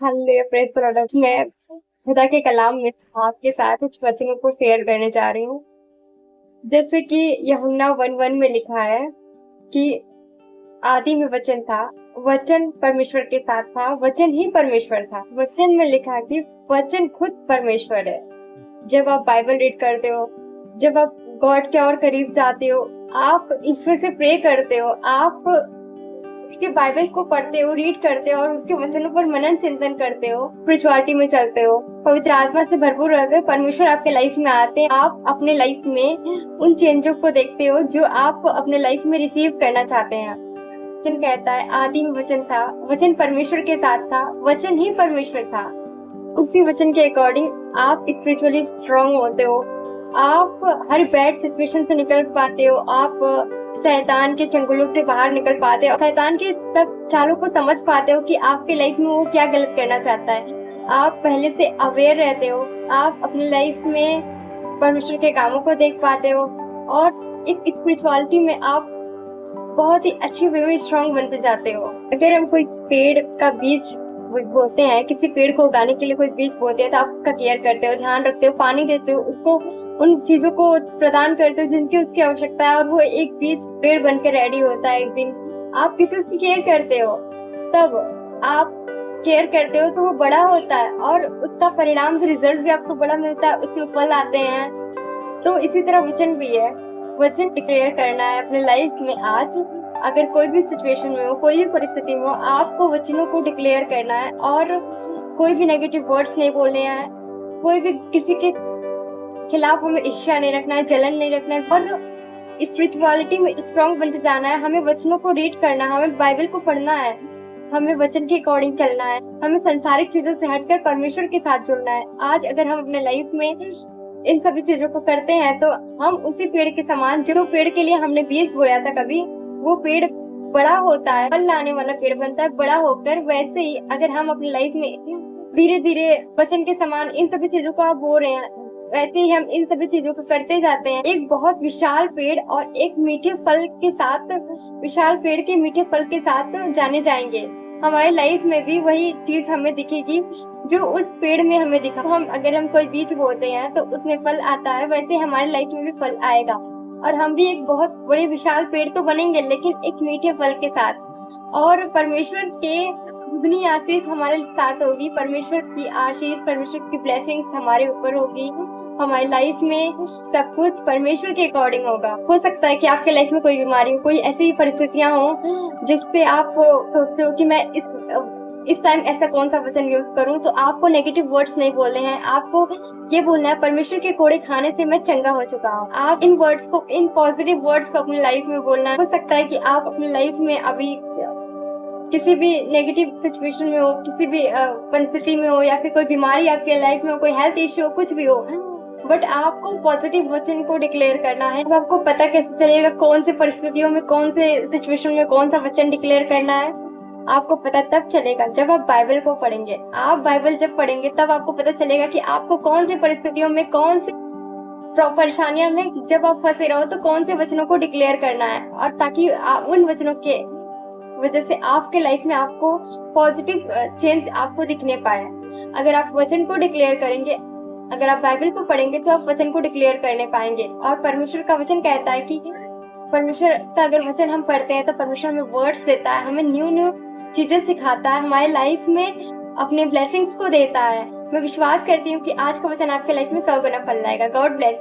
Hallelujah, praise the Lord. मैं खुदा के कलाम में आपके साथ कुछ वचनों को शेयर करने जा रही हूँ। जैसे कि यूहन्ना 1:1 में लिखा है कि आदि में वचन था, वचन परमेश्वर के साथ था, वचन ही परमेश्वर था। वचन में लिखा है कि वचन खुद परमेश्वर है। जब आप बाइबल रीड करते हो, जब आप गॉड के और करीब जाते हो, आप ईश्वर से प्रे करते हो, आप उसके बाइबल को पढ़ते हो, रीड करते हो और उसके वचनों पर मनन चिंतन करते हो, स्पिरिचुअलिटी में चलते हो, पवित्र आत्मा से भरपूर रहते हो, परमेश्वर आपके लाइफ में आते हैं। आप अपने लाइफ में उन चेंजों को देखते हो जो आप अपने लाइफ में रिसीव करना चाहते हैं। वचन कहता है आदि में वचन था, वचन परमेश्वर के साथ था, वचन ही परमेश्वर था। उसी वचन के अकॉर्डिंग आप स्पिरिचुअली स्ट्रांग होते हो, आप हर बैड सिचुएशन से निकल पाते हो, आप शैतान के चंगुलों से बाहर निकल पाते हो, शैतान के सब चालों को समझ पाते हो कि आपके लाइफ में वो क्या गलत करना चाहता है। आप पहले से अवेयर रहते हो, आप अपनी लाइफ में परमेश्वर के कामों को देख पाते हो और एक स्पिरिचुअलिटी में आप बहुत ही अच्छी वे में स्ट्रांग बनते जाते हो। अगर हम कोई पेड़ का बीज बोते हैं, किसी पेड़ को उगाने के लिए कोई बीज बोते हैं, तो आप उसका केयर करते हो, ध्यान रखते हो, पानी देते हो, उसको उन चीजों को प्रदान करते हो जिनकी उसकी आवश्यकता है और वो एक बीज पेड़ बनकर रेडी होता है। एक दिन आप किसी उसकी केयर करते हो, तब आप केयर करते हो तो वो बड़ा होता है और उसका परिणाम भी, रिजल्ट भी आपको बड़ा मिलता है, उसमें फल आते हैं। तो इसी तरह वचन भी है, वचन डिक्लेयर करना है अपने लाइफ में। आज अगर कोई भी सिचुएशन में हो, कोई भी परिस्थिति में हो, आपको वचनों को डिक्लेयर करना है और कोई भी नेगेटिव वर्ड्स नहीं बोलने हैं, कोई भी किसी के खिलाफ हमें ईर्ष्या नहीं रखना है, जलन नहीं रखना है और स्पिरिचुअलिटी में स्ट्रांग बनते जाना है। हमें वचनों को रीड करना है, हमें बाइबल को पढ़ना है, हमें वचन के अकॉर्डिंग चलना है, हमें संसारिक चीजों से हटकर परमेश्वर के साथ जुड़ना है। आज अगर हम अपने लाइफ में इन सभी चीजों को करते हैं तो हम उसी पेड़ के समान, जो पेड़ के लिए हमने बीज बोया था कभी, वो पेड़ बड़ा होता है, फल लाने वाला पेड़ बनता है बड़ा होकर। वैसे ही अगर हम अपनी लाइफ में धीरे धीरे वचन के समान इन सभी चीजों को आप बोल रहे हैं, वैसे ही हम इन सभी चीजों को करते जाते हैं, एक बहुत विशाल पेड़ और एक मीठे फल के साथ, विशाल पेड़ के मीठे फल के साथ जाने जाएंगे। हमारी लाइफ में भी वही चीज हमें दिखेगी जो उस पेड़ में हमें दिखा। तो अगर हम कोई बीज बोते हैं तो उसमें फल आता है, वैसे हमारी लाइफ में भी फल आएगा और हम भी एक बहुत बड़े विशाल पेड़ तो बनेंगे, लेकिन एक मीठे फल के साथ। और परमेश्वर के दुगनी आशीष हमारे साथ होगी, परमेश्वर की आशीष, परमेश्वर की ब्लेसिंग्स हमारे ऊपर होगी। हमारी लाइफ में सब कुछ परमेश्वर के अकॉर्डिंग होगा। हो सकता है कि आपके लाइफ में कोई बीमारी हो, कोई ऐसी परिस्थितियां हो जिससे आप सोचते हो कि मैं इस टाइम ऐसा कौन सा वचन यूज करूं, तो आपको नेगेटिव वर्ड्स नहीं बोलने हैं, आपको ये बोलना है परमेश्वर के कोड़े खाने से मैं चंगा हो चुका हूँ। आप इन वर्ड्स को, इन पॉजिटिव वर्ड्स को अपनी लाइफ में बोलना है। हो सकता है कि आप अपनी लाइफ में अभी किसी भी नेगेटिव सिचुएशन में हो, किसी भी परिस्थिति में हो, या फिर कोई बीमारी आपके लाइफ में हो, कोई हेल्थ इश्यू हो, कुछ भी हो, बट आपको पॉजिटिव वचन को डिक्लेयर करना है। अब आपको पता कैसे चलेगा कौन से परिस्थितियों में, कौन से सिचुएशन में कौन सा वचन डिक्लेयर करना है? आपको पता तब चलेगा जब आप बाइबल को पढ़ेंगे। आप बाइबल जब पढ़ेंगे तब आपको पता चलेगा कि आपको कौन सी परिस्थितियों में, कौन सी परेशानियों में जब आप फंसे रहो तो कौन से वचनों को डिक्लेयर करना है, और ताकि उन वचनों के वजह से आपके लाइफ में आपको पॉजिटिव चेंज आपको दिखने पाए। अगर आप वचन को डिक्लेयर करेंगे, अगर आप बाइबल को पढ़ेंगे तो आप वचन को डिक्लेयर करने पाएंगे। और परमेश्वर का वचन कहता है कि परमेश्वर का अगर वचन हम पढ़ते हैं तो परमेश्वर हमें वर्ड्स देता है, हमें न्यू न्यू चीजें सिखाता है, हमारे लाइफ में अपने ब्लेसिंग्स को देता है। मैं विश्वास करती हूँ कि आज का वचन आपके लाइफ में 100 गुना फल लाएगा। God bless.